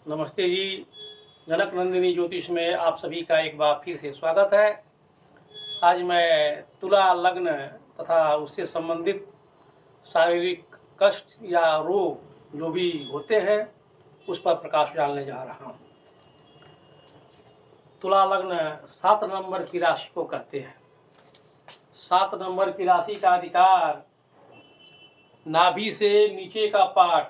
नमस्ते जी। जनक नंदिनी ज्योतिष में आप सभी का एक बार फिर से स्वागत है। आज मैं तुला लग्न तथा उससे संबंधित शारीरिक कष्ट या रोग जो भी होते हैं उस पर प्रकाश डालने जा रहा हूँ। तुला लग्न 7 नंबर की राशि को कहते हैं। 7 नंबर की राशि का अधिकार नाभि से नीचे का पार्ट,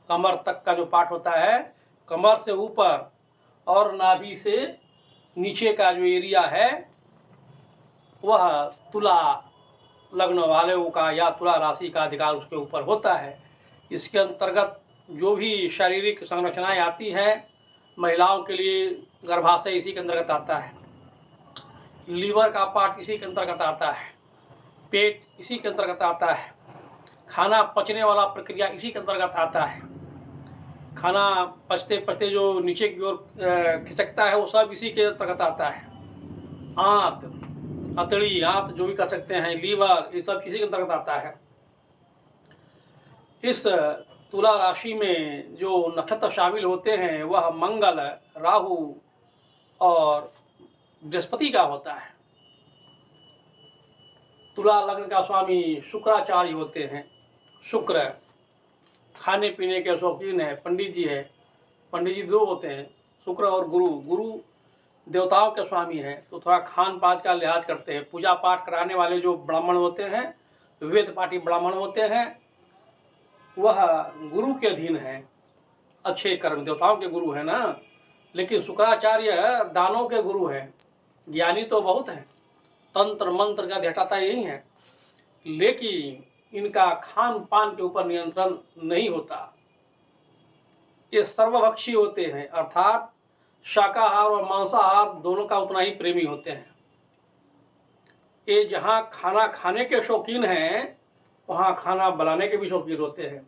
कमर तक का जो पार्ट होता है, कमर से ऊपर और नाभि से नीचे का जो एरिया है वह तुला लग्न वालों का या तुला राशि का अधिकार उसके ऊपर होता है। इसके अंतर्गत जो भी शारीरिक संरचनाएं आती हैं, महिलाओं के लिए गर्भाशय इसी के अंतर्गत आता है, लीवर का पार्ट इसी के अंतर्गत आता है, पेट इसी के अंतर्गत आता है, खाना पचने वाला प्रक्रिया इसी के अंतर्गत आता है, खाना पचते पचते जो नीचे की ओर खिसकता है वो सब इसी के अंतर्गत आता है। आंत, अतड़ी, आंत जो भी कह सकते हैं, लीवर, ये सब इसी के अंतर्गत आता है। इस तुला राशि में जो नक्षत्र शामिल होते हैं वह मंगल, राहु और बृहस्पति का होता है। तुला लग्न का स्वामी शुक्राचार्य होते हैं। शुक्र खाने पीने के शौकीन है, पंडित जी है। पंडित जी दो होते हैं, शुक्र और गुरु। गुरु देवताओं के स्वामी हैं, तो थोड़ा खान पान का लिहाज करते हैं। पूजा पाठ कराने वाले जो ब्राह्मण होते हैं, वेद पाठी ब्राह्मण होते हैं, वह गुरु के अधीन है। अच्छे कर्म, देवताओं के गुरु है ना। लेकिन शुक्राचार्य दानों के गुरु हैं। ज्ञानी तो बहुत हैं, तंत्र मंत्र का अधिष्ठाता यही है, लेकिन इनका खान पान के ऊपर नियंत्रण नहीं होता। ये सर्वभक्षी होते हैं, अर्थात शाकाहार और मांसाहार दोनों का उतना ही प्रेमी होते हैं। ये जहाँ खाना खाने के शौकीन हैं वहाँ खाना बनाने के भी शौकीन होते हैं।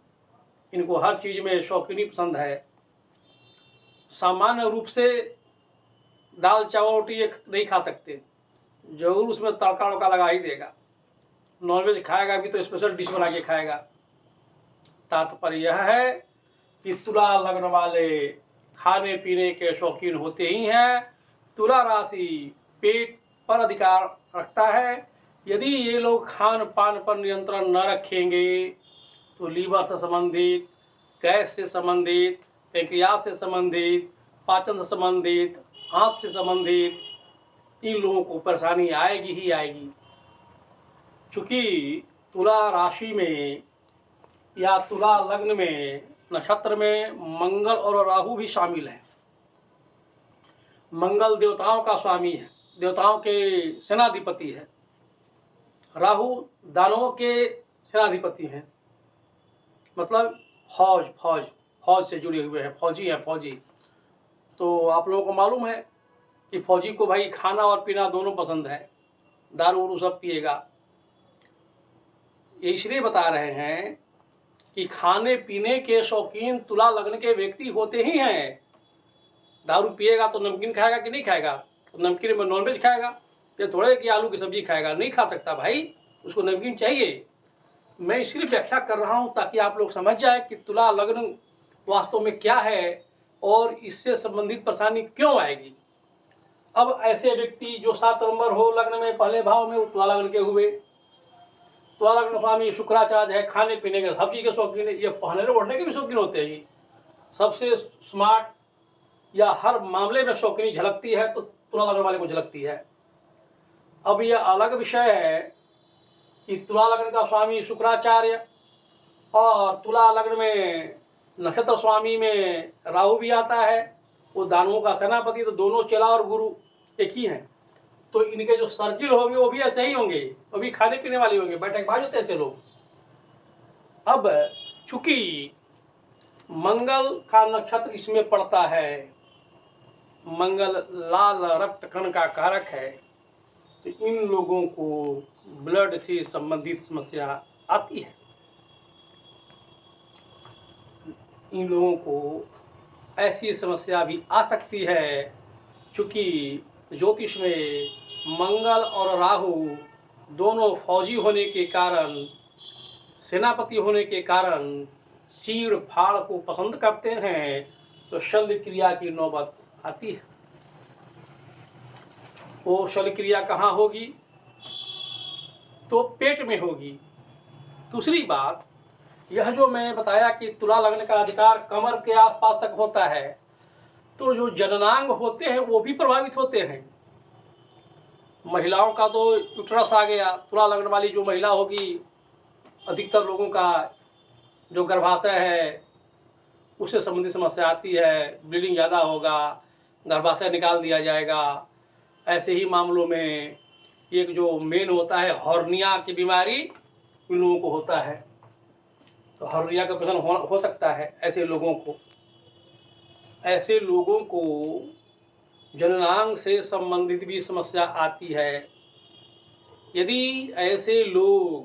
इनको हर चीज़ में शौकीनी पसंद है। सामान्य रूप से दाल चावल रोटी ये नहीं खा सकते, जरूर उसमें तड़का वड़का लगा ही देगा। नॉनवेज खाएगा भी तो स्पेशल डिश बना के खाएगा। तात्पर्य यह है कि तुला लग्न वाले खाने पीने के शौकीन होते ही हैं। तुला राशि पेट पर अधिकार रखता है। यदि ये लोग खान पान पर नियंत्रण न रखेंगे तो लीवर से संबंधित, गैस से संबंधित, पैंक्रियास से संबंधित, पाचन से संबंधित, आंत से संबंधित इन लोगों को परेशानी आएगी ही आएगी। चूँकि तुला राशि में या तुला लग्न में नक्षत्र में मंगल और राहु भी शामिल है। मंगल देवताओं का स्वामी है, देवताओं के सेनाधिपति है। राहु दानवों के सेनाधिपति हैं, मतलब फौज से जुड़े हुए हैं, फौजी हैं, फौजी। तो आप लोगों को मालूम है कि फौजी को भाई खाना और पीना दोनों पसंद है, दारू उरू सब पिएगा। ये इसलिए बता रहे हैं कि खाने पीने के शौकीन तुला लग्न के व्यक्ति होते ही हैं। दारू पिएगा तो नमकीन खाएगा कि नहीं खाएगा? तो नमकीन में नॉनवेज खाएगा। ये थोड़े कि आलू की सब्जी खाएगा, नहीं खा सकता भाई, उसको नमकीन चाहिए। मैं इसलिए व्याख्या कर रहा हूँ ताकि आप लोग समझ जाए कि तुला लग्न वास्तव में क्या है और इससे संबंधित परेशानी क्यों आएगी। अब ऐसे व्यक्ति जो 7 नंबर हो लग्न में, पहले भाव में, तुला लग्न के हुए, तुला लग्न स्वामी शुक्राचार्य है, खाने पीने के सब चीज़ के शौकीन है, ये पहनने ओढ़ने के भी शौकीन होते हैं। ये सबसे स्मार्ट या हर मामले में शौकीनी झलकती है तो तुला लग्न वाले को झलकती है। अब यह अलग विषय है कि तुला लग्न का स्वामी शुक्राचार्य और तुला लग्न में नक्षत्र स्वामी में राहु भी आता है, वो दानवों का सेनापति, तो दोनों चेला और गुरु एक ही हैं। तो इनके जो सर्किल होंगे वो भी ऐसे ही होंगे, वो भी खाने पीने वाले होंगे, बैठकबाज होते हैं ऐसे लोग। अब चूंकि मंगल का नक्षत्र इसमें पड़ता है, मंगल लाल रक्त कण का कारक है, तो इन लोगों को ब्लड से संबंधित समस्या आती है। इन लोगों को ऐसी समस्या भी आ सकती है क्योंकि ज्योतिष में मंगल और राहु दोनों फौजी होने के कारण, सेनापति होने के कारण चीड़ फाड़ को पसंद करते हैं। तो शल्य क्रिया की नौबत आती है। वो शल्य क्रिया कहाँ होगी? तो पेट में होगी। दूसरी बात, यह जो मैं बताया कि तुला लग्न का अधिकार कमर के आसपास तक होता है, तो जो जननांग होते हैं वो भी प्रभावित होते हैं। महिलाओं का तो यूट्रस आ गया, तुला लग्न वाली जो महिला होगी, अधिकतर लोगों का जो गर्भाशय है उससे संबंधित समस्या आती है, ब्लीडिंग ज़्यादा होगा, गर्भाशय निकाल दिया जाएगा। ऐसे ही मामलों में एक जो मेन होता है हॉर्निया की बीमारी उन लोगों को होता है, तो हॉर्निया का प्रश्न हो सकता है ऐसे लोगों को। ऐसे लोगों को जननांग से संबंधित भी समस्या आती है। यदि ऐसे लोग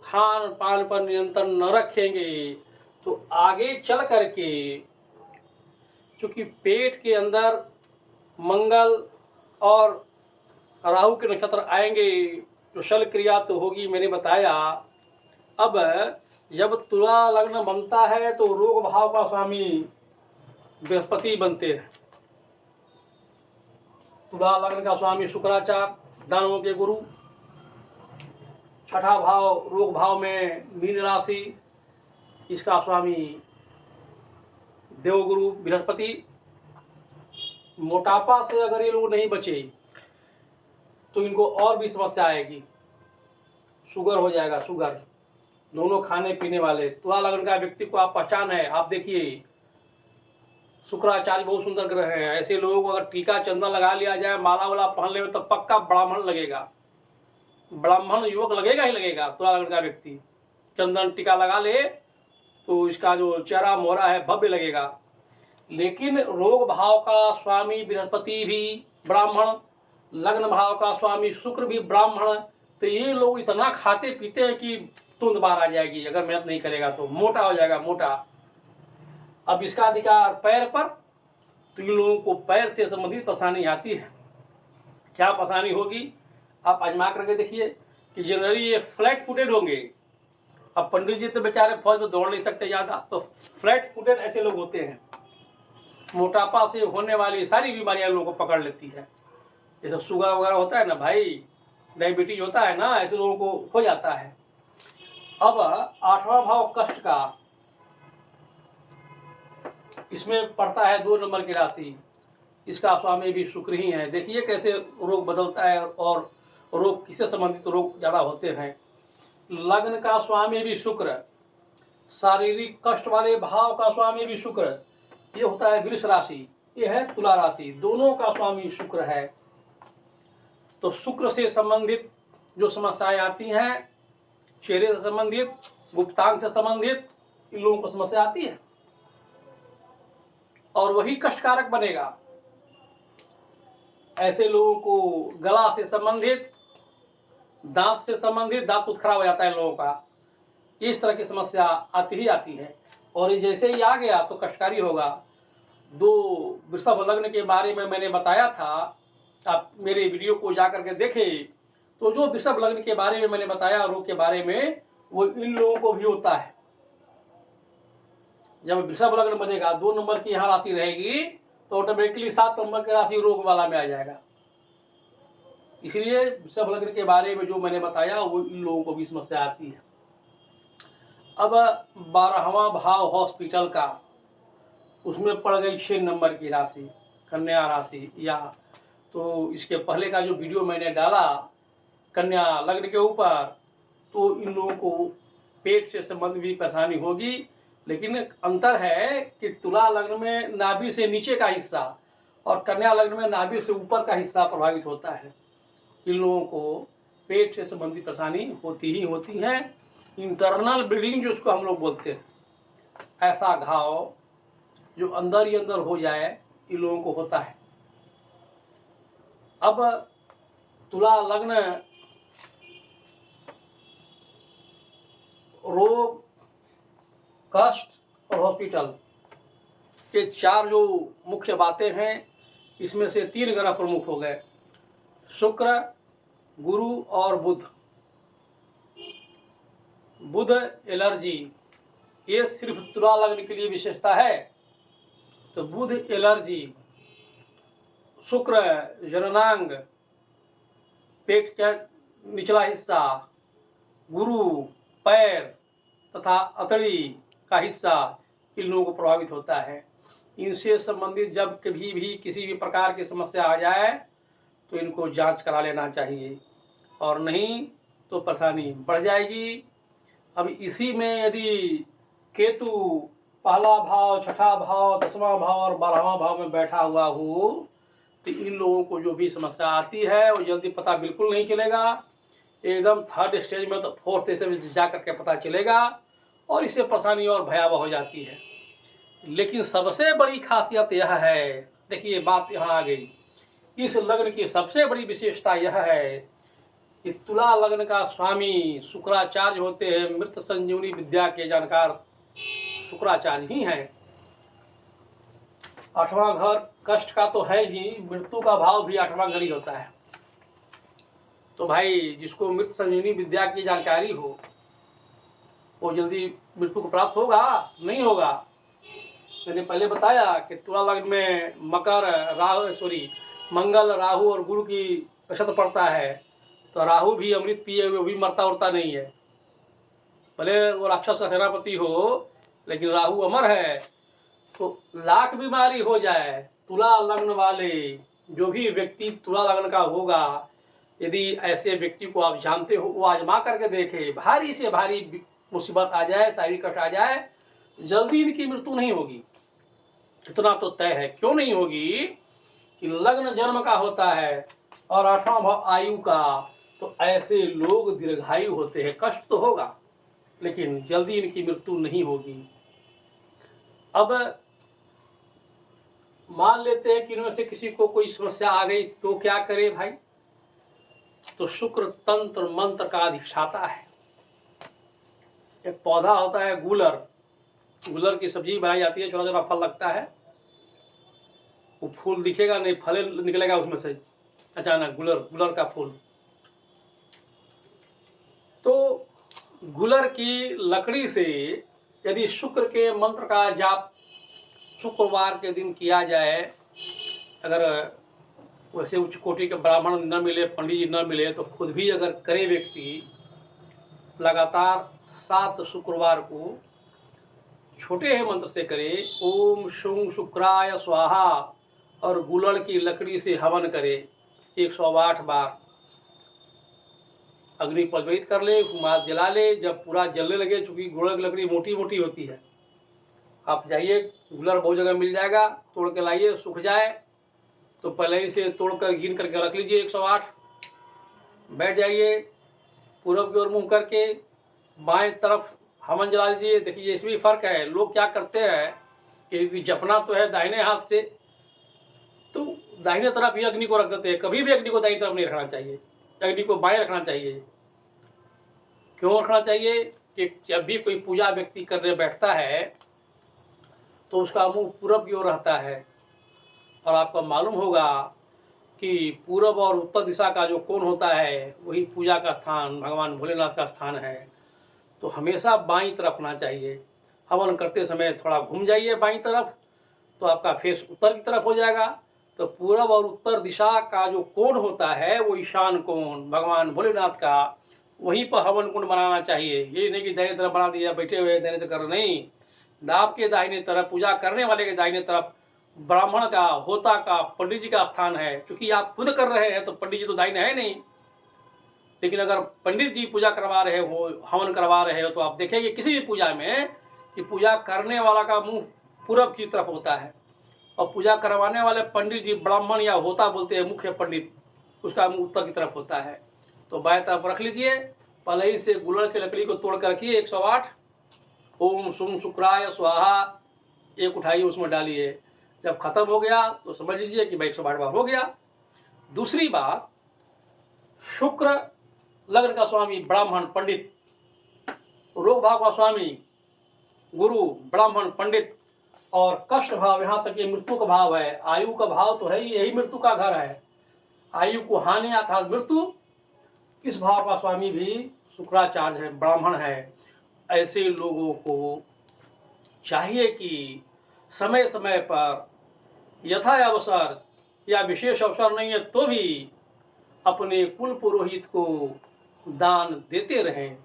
खान पान पर नियंत्रण न रखेंगे तो आगे चल करके, क्योंकि पेट के अंदर मंगल और राहु के नक्षत्र आएंगे तो शल्य क्रिया तो होगी, मैंने बताया। अब जब तुला लग्न बनता है तो रोग भाव का स्वामी बृहस्पति बनते हैं। तुला लग्न का स्वामी शुक्राचार्य, दानवों के गुरु। छठा भाव रोग भाव में मीन राशि, इसका स्वामी देवगुरु बृहस्पति। मोटापा से अगर ये लोग नहीं बचे तो इनको और भी समस्या आएगी, शुगर हो जाएगा, शुगर। दोनों खाने पीने वाले तुला लग्न का व्यक्ति को आप पहचान है, आप देखिए शुक्राचार्य बहुत सुंदर ग्रह है। ऐसे लोगों को अगर टीका चंदन लगा लिया जाए, माला वाला पहन ले तो पक्का ब्राह्मण लगेगा, ब्राह्मण युवक लगेगा ही लगेगा। तुला लग्न का व्यक्ति चंदन टीका लगा ले तो इसका जो चेहरा मोहरा है भव्य लगेगा। लेकिन रोग भाव का स्वामी बृहस्पति भी ब्राह्मण, लग्न भाव का स्वामी शुक्र भी ब्राह्मण, तो ये लोग इतना खाते पीते हैं कि तुंद बार आ जाएगी, अगर मेहनत नहीं करेगा तो मोटा हो जाएगा, मोटा। अब इसका अधिकार पैर पर, तो इन लोगों को पैर से संबंधित परेशानी आती है। क्या परेशानी होगी आप आजमा करके देखिए कि जनरली ये फ्लैट फुटेड होंगे। अब पंडित जी तो बेचारे फौज में दौड़ नहीं सकते ज़्यादा, तो फ्लैट फुटेड ऐसे लोग होते हैं। मोटापा से होने वाली सारी बीमारियां लोगों को पकड़ लेती है, जैसे शुगर वगैरह होता है ना भाई, डायबिटीज होता है ना, ऐसे लोगों को हो जाता है। अब आठवां भाव कष्ट का, इसमें पड़ता है 2 नंबर की राशि, इसका स्वामी भी शुक्र ही है। देखिए कैसे रोग बदलता है और रोग किससे संबंधित रोग ज़्यादा होते हैं। लग्न का स्वामी भी शुक्र, शारीरिक कष्ट वाले भाव का स्वामी भी शुक्र, ये होता है वृष राशि, ये है तुला राशि, दोनों का स्वामी शुक्र है। तो शुक्र से संबंधित जो समस्याएं आती हैं, चेहरे से संबंधित, गुप्तांग से संबंधित, इन लोगों को समस्या आती है और वही कष्टकारक बनेगा। ऐसे लोगों को गला से संबंधित, दांत से संबंधित, दांत कुछ खराब हो जाता है लोगों का, इस तरह की समस्या आती ही आती है। और ये जैसे ही आ गया तो कष्टकारी होगा। 2 वृषभ लग्न के बारे में मैंने बताया था, आप मेरे वीडियो को जा करके देखें, तो जो वृषभ लग्न के बारे में मैंने बताया रोग के बारे में, वो इन लोगों को भी होता है। जब वृषभ लग्न बनेगा, 2 नंबर की यहाँ राशि रहेगी तो ऑटोमेटिकली 7 नंबर की राशि रोग वाला में आ जाएगा। इसलिए वृषभ लग्न के बारे में जो मैंने बताया वो इन लोगों को भी समस्या आती है। अब 12वां भाव हॉस्पिटल का, उसमें पड़ गई 6 नंबर की राशि, कन्या राशि। या तो इसके पहले का जो वीडियो मैंने डाला कन्या लग्न के ऊपर, तो इन लोगों को पेट से संबंधित भी परेशानी होगी। लेकिन अंतर है कि तुला लग्न में नाभि से नीचे का हिस्सा और कन्या लग्न में नाभि से ऊपर का हिस्सा प्रभावित होता है। इन लोगों को पेट से संबंधित परेशानी होती ही होती है। इंटरनल ब्लीडिंग जिसको हम लोग बोलते हैं, ऐसा घाव जो अंदर ही अंदर हो जाए, इन लोगों को होता है। अब तुला लग्न रोग, कष्ट और हॉस्पिटल, ये 4 जो मुख्य बातें हैं, इसमें से 3 ग्रह प्रमुख हो गए, शुक्र, गुरु और बुध। बुध एलर्जी, ये सिर्फ तुला लग्न के लिए विशेषता है। तो बुध एलर्जी, शुक्र जननांग, पेट का निचला हिस्सा, गुरु पैर तथा अतड़ी का हिस्सा इन लोगों को प्रभावित होता है। इनसे संबंधित जब कभी भी किसी भी प्रकार की समस्या आ जाए तो इनको जांच करा लेना चाहिए, और नहीं तो परेशानी बढ़ जाएगी। अब इसी में यदि केतु पहला भाव, छठा भाव, 10वां भाव और 12वां भाव में बैठा हुआ हो तो इन लोगों को जो भी समस्या आती है वो जल्दी पता बिल्कुल नहीं चलेगा। एकदम थर्ड स्टेज में तो फोर्थ स्टेज में जा करके पता चलेगा और इससे परेशानी और भयावह हो जाती है। लेकिन सबसे बड़ी खासियत यह है, देखिए बात यहाँ आ गई, इस लग्न की सबसे बड़ी विशेषता यह है कि तुला लग्न का स्वामी शुक्राचार्य होते हैं। मृत संजीवनी विद्या के जानकार शुक्राचार्य ही हैं। 8वां घर कष्ट का तो है ही, मृत्यु का भाव भी 8वां घर ही होता है। तो भाई जिसको मृत संजीवनी विद्या की जानकारी हो वो जल्दी मृत्यु को प्राप्त होगा? नहीं होगा। मैंने पहले बताया कि तुला लग्न में मंगल, राहु और गुरु की नक्षत्र पड़ता है, तो राहु भी अमृत पिए हुए भी मरता उड़ता नहीं है। भले वो राक्षस का सेनापति हो लेकिन राहु अमर है। तो लाख बीमारी हो जाए, तुला लग्न वाले जो भी व्यक्ति तुला लग्न का होगा, यदि ऐसे व्यक्ति को आप जानते हो वो आजमा करके देखे, भारी से भारी मुसीबत आ जाए, शारीरिक कष्ट आ जाए, जल्दी इनकी मृत्यु नहीं होगी। इतना तो तय है। क्यों नहीं होगी कि लग्न जन्म का होता है और 8वां भाव आयु का, तो ऐसे लोग दीर्घायु होते हैं। कष्ट तो होगा लेकिन जल्दी इनकी मृत्यु नहीं होगी। अब मान लेते हैं कि इनमें से किसी को कोई समस्या आ गई तो क्या करे भाई? तो शुक्र तंत्र मंत्र का अधिष्ठाता है। एक पौधा होता है गुलर, गुलर की सब्जी बनाई जाती है, छोटा छोटा फल लगता है, वो फूल दिखेगा नहीं, फल निकलेगा उसमें से अचानक, गुलर का फूल। तो गुलर की लकड़ी से यदि शुक्र के मंत्र का जाप शुक्रवार के दिन किया जाए, अगर वैसे उच्च कोटि के ब्राह्मण न मिले, पंडित जी न मिले, तो खुद भी अगर करे व्यक्ति, लगातार 7 शुक्रवार को छोटे ही मंत्र से करे, ओम शुंग शुक्राय स्वाहा, और गुलड़ की लकड़ी से हवन करे 108 बार। अग्नि प्रज्वलित कर ले, माल जला ले। जब पूरा जलने लगे, चूंकि गुलड़ की लकड़ी मोटी मोटी होती है, आप जाइए, गुलड़ बहुत जगह मिल जाएगा, तोड़ के लाइए, सूख जाए तो पहले ही से तोड़ कर गिन करके रख लीजिए 108। बैठ जाइए, पूरब की ओर मुँह करके बाएं तरफ हवन जला लीजिए। देखिए इसमें फ़र्क है, लोग क्या करते हैं कि जपना तो है दाहिने हाथ से, तो दाहिने तरफ ही अग्नि को रख देते हैं। कभी भी अग्नि को दाहिनी तरफ नहीं रखना चाहिए, अग्नि को बाएं रखना चाहिए। क्यों रखना चाहिए कि जब भी कोई पूजा व्यक्ति करने बैठता है तो उसका मुंह पूरब की ओर रहता है, और आपको मालूम होगा कि पूरब और उत्तर दिशा का जो कोण होता है वही पूजा का स्थान, भगवान भोलेनाथ का स्थान है। तो हमेशा बाईं तरफ रखना चाहिए। हवन करते समय थोड़ा घूम जाइए बाईं तरफ, तो आपका फेस उत्तर की तरफ हो जाएगा। तो पूरब और उत्तर दिशा का जो कोण होता है वो ईशान कोण, भगवान भोलेनाथ का, वहीं पर हवन कुंड बनाना चाहिए। ये नहीं कि दाहिने तरफ बना दिया, बैठे हुए दाहिने से कर, नहीं। आपके दाहिने तरफ, पूजा करने वाले के दाहिने तरफ ब्राह्मण का, होता का, पंडित जी का स्थान है। क्योंकि आप खुद कर रहे हैं तो पंडित जी तो दाहिने है नहीं, लेकिन अगर पंडित जी पूजा करवा रहे हो, हवन करवा रहे हो, तो आप देखेंगे किसी भी पूजा में कि पूजा करने वाला का मुंह पूरब की तरफ होता है, और पूजा करवाने वाले पंडित जी, ब्राह्मण या होता बोलते हैं मुख्य पंडित, उसका मुंह उत्तर की तरफ होता है। तो बाएं तरफ रख लीजिए। पहले ही से गुलड़ की लकड़ी को तोड़ कर रखिए 108, ओम शुंग शुक्राय स्वाहा, एक उठाइए, उसमें डालिए। जब खत्म हो गया तो समझ लीजिए कि भाई 108 बार हो गया। दूसरी बात, शुक्र लग्न का स्वामी ब्राह्मण पंडित, रोग भाव का स्वामी गुरु ब्राह्मण पंडित, और कष्ट भाव, यहाँ तक ये मृत्यु का भाव है, आयु का भाव तो है ही, यही मृत्यु का घर है। आयु को हानि अर्थात मृत्यु, इस भाव का स्वामी भी शुक्राचार्य है, ब्राह्मण है। ऐसे लोगों को चाहिए कि समय समय पर यथा अवसर या विशेष अवसर नहीं है तो भी अपने कुल पुरोहित को दान देते रहें,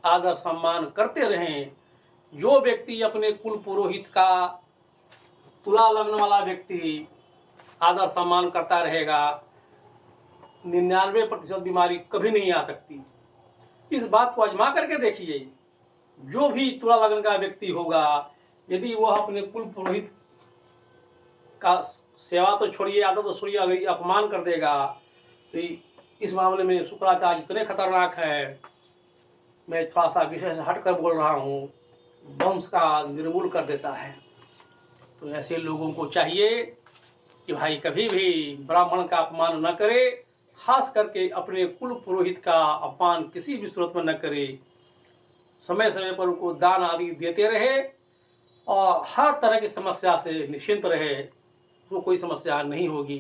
आदर सम्मान करते रहें। जो व्यक्ति अपने कुल पुरोहित का, तुला लग्न वाला व्यक्ति आदर सम्मान करता रहेगा, 99% बीमारी कभी नहीं आ सकती। इस बात को आजमा करके देखिए। जो भी तुला लग्न का व्यक्ति होगा, यदि वह अपने कुल पुरोहित का सेवा तो छोड़िए, आदर तो छोड़िए, अगर ये अपमान कर देगा तो इस मामले में शुक्राचार्य इतने खतरनाक है। मैं थोड़ा सा विषय से हटकर बोल रहा हूँ, वंश का निर्मूल कर देता है। तो ऐसे लोगों को चाहिए कि भाई कभी भी ब्राह्मण का अपमान न करे, खास करके अपने कुल पुरोहित का अपमान किसी भी सूरत में न करे। समय समय पर उनको दान आदि देते रहे और हर तरह की समस्या से निश्चिंत रहे, तो कोई समस्या नहीं होगी।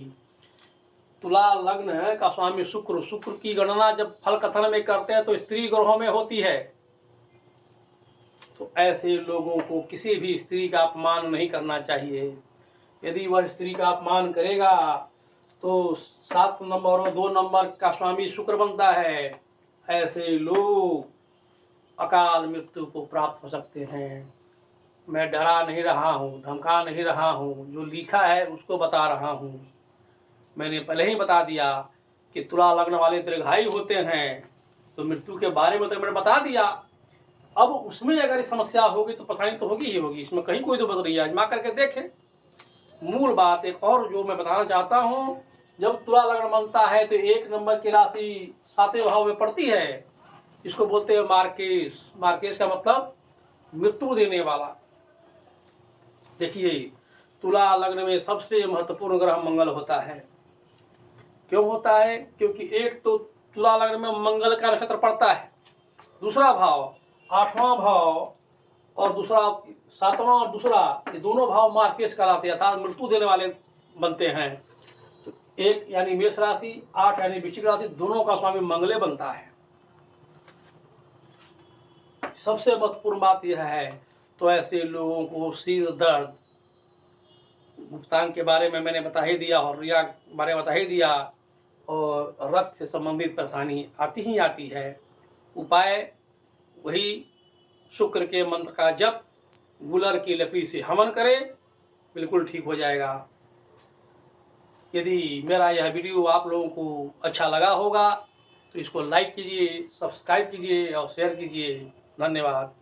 तुला लग्न का स्वामी शुक्र, शुक्र की गणना जब फल कथन में करते हैं तो स्त्री ग्रहों में होती है। तो ऐसे लोगों को किसी भी स्त्री का अपमान नहीं करना चाहिए। यदि वह स्त्री का अपमान करेगा तो 7 नंबर और 2 नंबर का स्वामी शुक्र बनता है। ऐसे लोग अकाल मृत्यु को प्राप्त हो सकते हैं। मैं डरा नहीं रहा हूँ, धमका नहीं रहा हूँ, जो लिखा है उसको बता रहा हूँ। मैंने पहले ही बता दिया कि तुला लग्न वाले दीर्घायु होते हैं, तो मृत्यु के बारे में तो मैंने बता दिया। अब उसमें अगर समस्या होगी तो परेशानी तो होगी ही होगी, इसमें कहीं कोई तो बदल नहीं है। आजमा करके देखें। मूल बात एक और जो मैं बताना चाहता हूँ, जब तुला लग्न बनता है तो 1 नंबर की राशि 7वें भाव में पड़ती है। इसको बोलते हैं मार्केश। मार्केश का मतलब मृत्यु देने वाला। देखिए, तुला लग्न में सबसे महत्वपूर्ण ग्रह मंगल होता है। क्यों होता है? क्योंकि एक तो तुला लग्न में मंगल का नक्षत्र पड़ता है, दूसरा भाव 8वां भाव और दूसरा 7वां और दूसरा, ये दोनों भाव मार्केश कहलाते हैं, अर्थात मृत्यु देने वाले बनते हैं। तो 1 यानी मेष राशि, 8 यानी वृश्चिक राशि, दोनों का स्वामी मंगले बनता है। सबसे महत्वपूर्ण बात यह है। तो ऐसे लोगों को सिर दर्द, गुप्तांग के बारे में मैंने बता ही दिया और रिया के बारे में बता ही दिया, और रक्त से संबंधित परेशानी आती ही आती है। उपाय वही शुक्र के मंत्र का जप, गुलर की लकड़ी से हवन करें, बिल्कुल ठीक हो जाएगा। यदि मेरा यह वीडियो आप लोगों को अच्छा लगा होगा तो इसको लाइक कीजिए, सब्सक्राइब कीजिए और शेयर कीजिए। धन्यवाद।